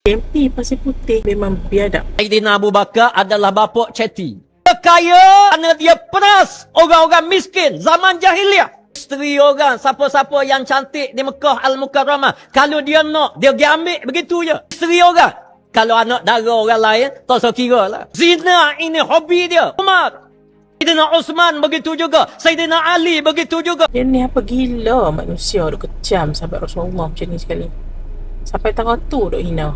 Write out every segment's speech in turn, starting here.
MP pasir putih memang biadab. Saidina Abu Bakar adalah bapa Ceti. Dia kaya kerana dia peras orang-orang miskin zaman jahiliah. Isteri orang, siapa-siapa yang cantik di Mekah Al-Mukarramah, kalau dia nak, dia pergi ambil begitu je. Isteri orang. Kalau anak dara orang lain, tak usah kira lah. Zina ini hobi dia. Umar. Saidina Osman begitu juga. Saidina Ali begitu juga. Dia ni apa gila manusia duk kecam sahabat Rasulullah macam ni sekali. Sampai teratur duk hina.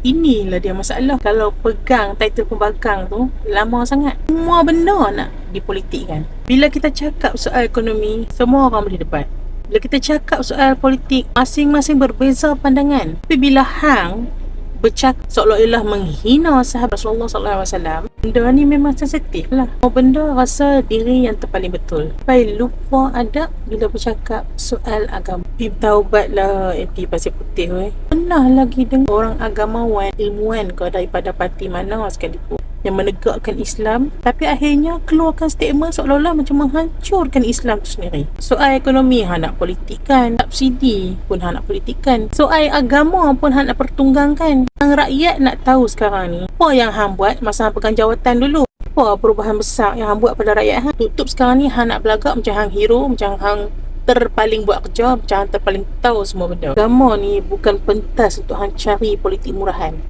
Inilah dia masalah. Kalau pegang title pembangkang tu lama sangat. Semua benda nak dipolitikkan. Bila kita cakap soal ekonomi, semua orang boleh debat. Bila kita cakap soal politik, masing-masing berbeza pandangan. Tapi bila hang bercakap seolah-olah menghina sahabat Rasulullah SAW, benda ni memang sensitif lah. Benda rasa diri yang terpaling betul. Sampai lupa adab bila bercakap soal agama. Taubatlah MP pasir putih weh. Pernah lagi dengar orang agamawan, ilmuwan ke daripada parti mana sekalipun yang menegakkan Islam, tapi akhirnya keluarkan statement seolah-olah macam menghancurkan Islam tu sendiri. Soal ekonomi hang nak politikkan, subsidi pun hang nak politikkan, soal agama pun hang nak pertunggangkan. Yang rakyat nak tahu sekarang ni, apa yang hang buat masa hang pegang jawatan dulu? Apa perubahan besar yang hang buat pada rakyat hang? Tutup sekarang ni hang nak belagak macam hang hero, macam hang terpaling buat kerja, macam hang terpaling tahu semua benda. Agama ni bukan pentas untuk hang cari politik murahan.